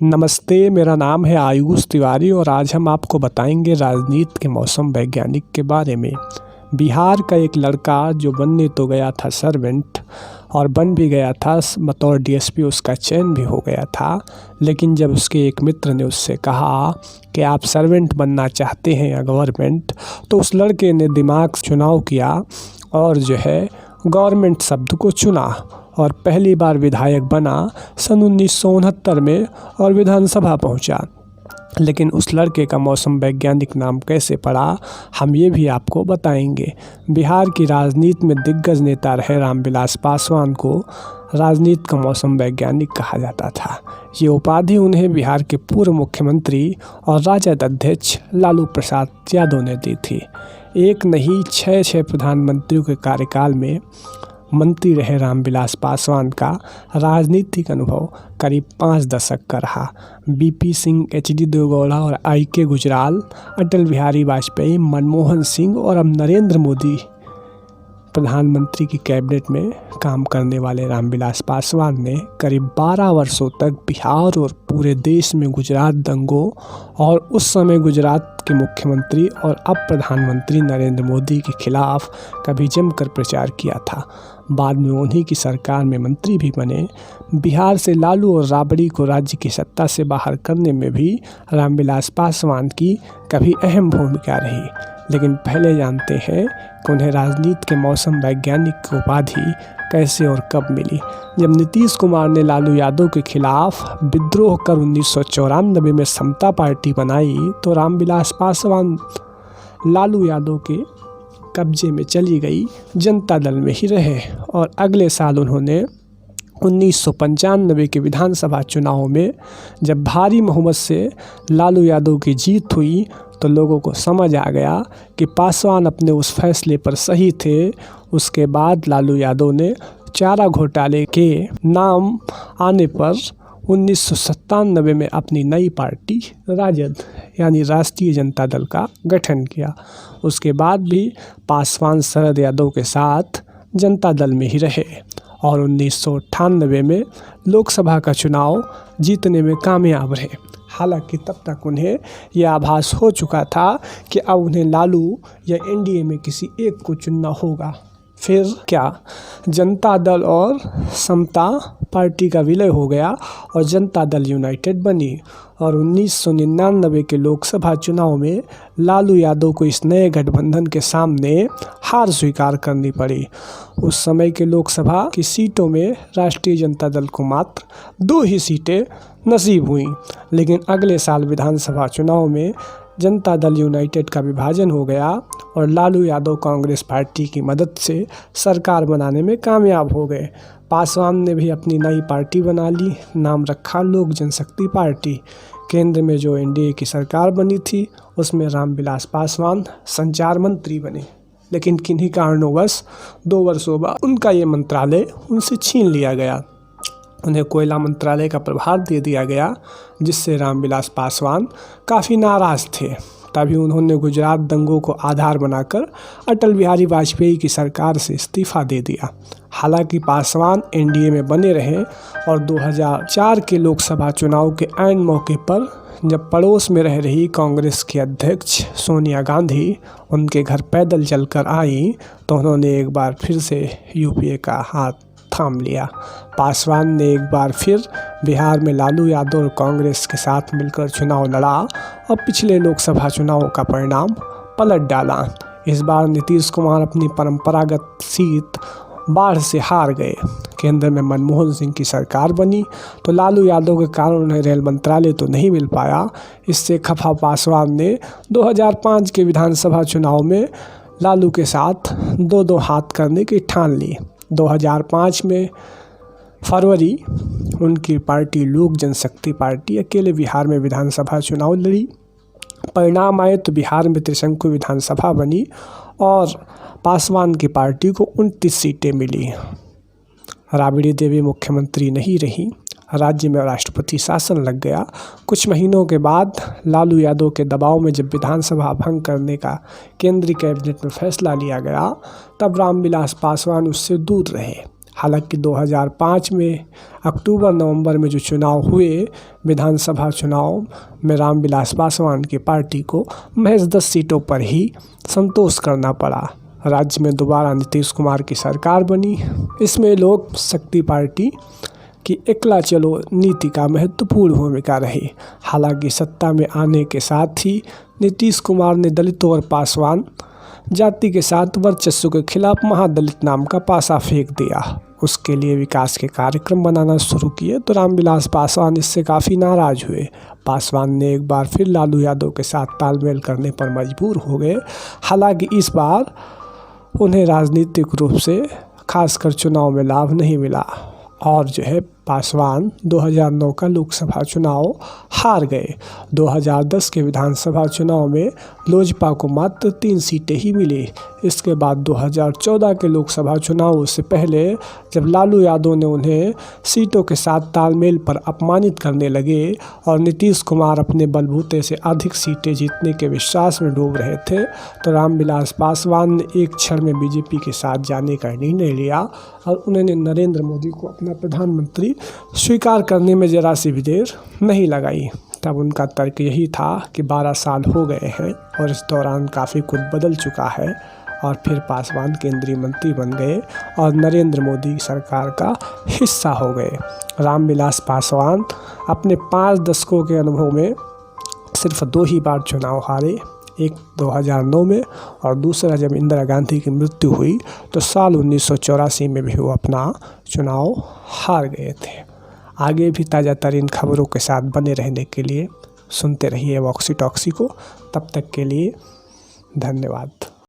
नमस्ते, मेरा नाम है आयुष तिवारी और आज हम आपको बताएंगे राजनीति के मौसम वैज्ञानिक के बारे में। बिहार का एक लड़का जो बनने तो गया था सर्वेंट और बन भी गया था, बतौर डीएसपी उसका चयन भी हो गया था। लेकिन जब उसके एक मित्र ने उससे कहा कि आप सर्वेंट बनना चाहते हैं या गवर्नमेंट, तो उस लड़के ने दिमाग से चुनाव किया और जो है गवर्नमेंट शब्द को चुना और पहली बार विधायक बना सन 1969 में और विधानसभा पहुंचा। लेकिन उस लड़के का मौसम वैज्ञानिक नाम कैसे पड़ा, हम ये भी आपको बताएंगे। बिहार की राजनीति में दिग्गज नेता रहे रामविलास पासवान को राजनीति का मौसम वैज्ञानिक कहा जाता था। ये उपाधि उन्हें बिहार के पूर्व मुख्यमंत्री और राजद अध्यक्ष लालू प्रसाद यादव ने दी थी। एक नहीं, छह प्रधानमंत्रियों के कार्यकाल में मंत्री रहे रामविलास पासवान का राजनीतिक अनुभव करीब 5 दशक का रहा। बीपी सिंह, एचडी देवेगौड़ा और आईके गुजराल, अटल बिहारी वाजपेयी, मनमोहन सिंह और अब नरेंद्र मोदी प्रधानमंत्री की कैबिनेट में काम करने वाले रामविलास पासवान ने करीब 12 वर्षों तक बिहार और पूरे देश में गुजरात दंगों और उस समय गुजरात के मुख्यमंत्री और अब प्रधानमंत्री नरेंद्र मोदी के खिलाफ कभी जमकर प्रचार किया था। बाद में उन्हीं की सरकार में मंत्री भी बने। बिहार से लालू और राबड़ी को राज्य की सत्ता से बाहर करने में भी रामविलास पासवान की कभी अहम भूमिका रही। लेकिन पहले जानते हैं कि उन्हें राजनीति के मौसम वैज्ञानिक की उपाधि कैसे और कब मिली। जब नीतीश कुमार ने लालू यादव के खिलाफ विद्रोह कर 1994 में समता पार्टी बनाई तो रामविलास पासवान लालू यादव के कब्जे में चली गई जनता दल में ही रहे और अगले साल उन्होंने 1995 के विधानसभा चुनाव में जब भारी बहुमत से लालू यादव की जीत हुई तो लोगों को समझ आ गया कि पासवान अपने उस फैसले पर सही थे। उसके बाद लालू यादव ने चारा घोटाले के नाम आने पर 1997 में अपनी नई पार्टी राजद यानी राष्ट्रीय जनता दल का गठन किया। उसके बाद भी पासवान शरद यादव के साथ जनता दल में ही रहे और 1998 में लोकसभा का चुनाव जीतने में कामयाब रहे। हालांकि तब तक उन्हें यह आभास हो चुका था कि अब उन्हें लालू या एनडीए में किसी एक को चुनना होगा। फिर क्या, जनता दल और समता पार्टी का विलय हो गया और जनता दल यूनाइटेड बनी और 1999 के लोकसभा चुनाव में लालू यादव को इस नए गठबंधन के सामने हार स्वीकार करनी पड़ी। उस समय के लोकसभा की सीटों में राष्ट्रीय जनता दल को मात्र 2 ही सीटें नसीब हुई। लेकिन अगले साल विधानसभा चुनाव में जनता दल यूनाइटेड का विभाजन हो गया और लालू यादव कांग्रेस पार्टी की मदद से सरकार बनाने में कामयाब हो गए। पासवान ने भी अपनी नई पार्टी बना ली, नाम रखा लोक जनशक्ति पार्टी। केंद्र में जो एनडीए की सरकार बनी थी उसमें रामविलास पासवान संचार मंत्री बने। लेकिन किन्हीं कारणोंवश 2 वर्षों बाद उनका ये मंत्रालय उनसे छीन लिया गया। उन्हें कोयला मंत्रालय का प्रभार दे दिया गया, जिससे रामविलास पासवान काफ़ी नाराज़ थे। तभी उन्होंने गुजरात दंगों को आधार बनाकर अटल बिहारी वाजपेयी की सरकार से इस्तीफ़ा दे दिया। हालांकि पासवान एनडीए में बने रहे और 2004 के लोकसभा चुनाव के ऐन मौके पर जब पड़ोस में रह रही कांग्रेस की अध्यक्ष सोनिया गांधी उनके घर पैदल चलकर आई तो उन्होंने एक बार फिर से यूपीए का हाथ थाम लिया। पासवान ने एक बार फिर बिहार में लालू यादव और कांग्रेस के साथ मिलकर चुनाव लड़ा और पिछले लोकसभा चुनाव का परिणाम पलट डाला। इस बार नीतीश कुमार अपनी परंपरागत सीट बाढ़ से हार गए। केंद्र में मनमोहन सिंह की सरकार बनी तो लालू यादव के कारण उन्हें रेल मंत्रालय तो नहीं मिल पाया। इससे खफा पासवान ने 2005 के विधानसभा चुनाव में लालू के साथ 2-2 हाथ करने की ठान ली। 2005 में फरवरी उनकी पार्टी लोक जनशक्ति पार्टी अकेले बिहार में विधानसभा चुनाव लड़ी। परिणाम आए तो बिहार में त्रिशंकु विधानसभा बनी और पासवान की पार्टी को 29 सीटें मिली। राबड़ी देवी मुख्यमंत्री नहीं रही, राज्य में राष्ट्रपति शासन लग गया। कुछ महीनों के बाद लालू यादव के दबाव में जब विधानसभा भंग करने का केंद्रीय कैबिनेट में फैसला लिया गया तब रामविलास पासवान उससे दूर रहे। हालांकि 2005 में अक्टूबर-नवंबर में जो चुनाव हुए, विधानसभा चुनाव में रामविलास पासवान की पार्टी को महज 10 सीटों पर ही संतोष करना पड़ा। राज्य में दोबारा नीतीश कुमार की सरकार बनी। इसमें लोक शक्ति पार्टी की एकला चलो नीति का महत्वपूर्ण भूमिका रही। हालांकि सत्ता में आने के साथ ही नीतीश कुमार ने दलितों और पासवान जाति के साथ वर्चस्व के खिलाफ महादलित नाम का पासा फेंक दिया। उसके लिए विकास के कार्यक्रम बनाना शुरू किए तो रामविलास पासवान इससे काफ़ी नाराज़ हुए। पासवान ने एक बार फिर लालू यादव के साथ तालमेल करने पर मजबूर हो गए। हालांकि इस बार उन्हें राजनीतिक रूप से खासकर चुनाव में लाभ नहीं मिला और पासवान 2009 का लोकसभा चुनाव हार गए। 2010 के विधानसभा चुनाव में लोजपा को मात्र 3 सीटें ही मिली। इसके बाद 2014 के लोकसभा चुनाव से पहले जब लालू यादव ने उन्हें सीटों के साथ तालमेल पर अपमानित करने लगे और नीतीश कुमार अपने बलबूते से अधिक सीटें जीतने के विश्वास में डूब रहे थे, तो रामविलास पासवान ने एक क्षण में बीजेपी के साथ जाने का निर्णय लिया और उन्होंने नरेंद्र मोदी को अपना प्रधानमंत्री स्वीकार करने में ज़रा सी भी देर नहीं लगाई। तब उनका तर्क यही था कि 12 साल हो गए हैं और इस दौरान काफ़ी कुछ बदल चुका है और फिर पासवान केंद्रीय मंत्री बन गए और नरेंद्र मोदी सरकार का हिस्सा हो गए। रामविलास पासवान अपने 5 दशकों के अनुभव में सिर्फ 2 ही बार चुनाव हारे, एक 2009 में और दूसरा जब इंदिरा गांधी की मृत्यु हुई तो साल 1984 में भी वो अपना चुनाव हार गए थे। आगे भी ताज़ा तरीन खबरों के साथ बने रहने के लिए सुनते रहिए वॉक्सी टॉक्सी को। तब तक के लिए धन्यवाद।